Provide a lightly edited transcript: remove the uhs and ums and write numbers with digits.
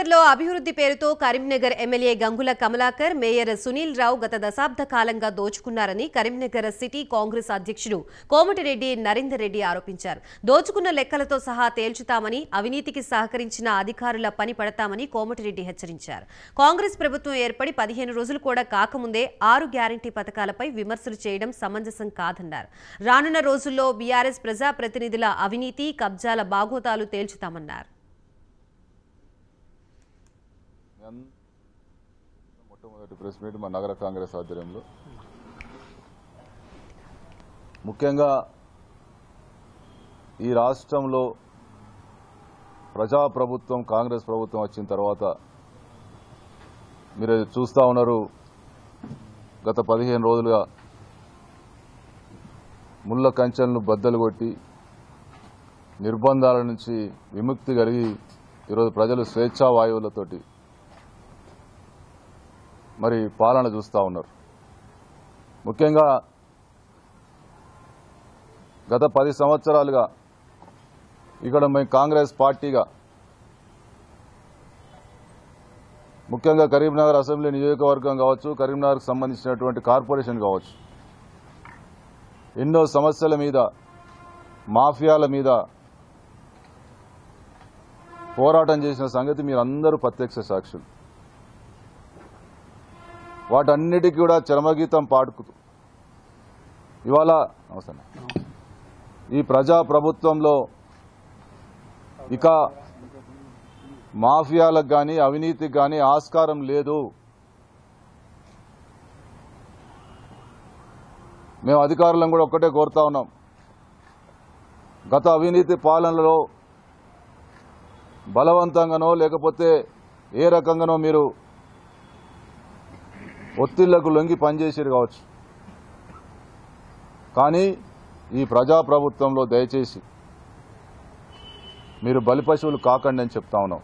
కరీంనగర్లో అభివృద్ధి పేరుతో కరీంనగర్ ఎమ్మెల్యే గంగుల కమలాకర్ మేయర్ సునీల్ రావు గత దశాబ్ద కాలంగా దోచుకున్నారని కరీంనగర్ సిటీ కాంగ్రెస్ అధ్యక్షుడు కోమటిరెడ్డి నరేందర్ రెడ్డి ఆరోపించారు. దోచుకున్న లెక్కలతో సహా తేల్చుతామని, అవినీతికి సహకరించిన అధికారుల పని పడతామని కోమటిరెడ్డి హెచ్చరించారు. కాంగ్రెస్ ప్రభుత్వం ఏర్పడి 15 రోజులు కూడా కాకముందే 6 గ్యారంటీ పథకాలపై విమర్శలు చేయడం సమంజసం కాదన్నారు. రానున్న రోజుల్లో బీఆర్ఎస్ ప్రజాప్రతినిధుల అవినీతి, కబ్జాల బాగోతాలు తేల్చుతామన్నారు. మొట్టమొదటి ప్రెస్ మీట్ మా నగర కాంగ్రెస్ ఆధ్వర్యంలో ముఖ్యంగా ఈ రాష్ట్రంలో ప్రజాప్రభుత్వం కాంగ్రెస్ ప్రభుత్వం వచ్చిన తర్వాత మీరు చూస్తూ ఉన్నారు. గత 15 రోజులుగా ముళ్ళ కంచెలను బద్దలు కొట్టి నిర్బంధాల నుంచి విముక్తి కలిగి ఈరోజు ప్రజలు స్వేచ్ఛా వాయువులతోటి మరి పాలన చూస్తూ ఉన్నారు. ముఖ్యంగా గత 10 సంవత్సరాలుగా ఇక్కడ మేము కాంగ్రెస్ పార్టీగా ముఖ్యంగా కరీంనగర్ అసెంబ్లీ నియోజకవర్గం కావచ్చు, కరీంనగర్కు సంబంధించినటువంటి కార్పొరేషన్ కావచ్చు, ఎన్నో సమస్యల మీద, మాఫియాల మీద పోరాటం చేసిన సంగతి మీరందరూ ప్రత్యక్ష సాక్షులు. వాటన్నిటికీ కూడా చరమగీతం పాడుకుతూ ఇవాళ ఈ ప్రజాప్రభుత్వంలో ఇక మాఫియాలకు కానీ అవినీతికి కానీ ఆస్కారం లేదు. మేము అధికారులను కూడా ఒక్కటే కోరుతా ఉన్నాం. గత అవినీతి పాలనలో బలవంతంగానో లేకపోతే ఏ రకంగానో మీరు ఒత్తిళ్లకు లొంగి పనిచేసారు కావచ్చు. కానీ ఈ ప్రజాప్రభుత్వంలో దయచేసి మీరు బలిపశువులు కాకండి అని చెప్తా ఉన్నాం.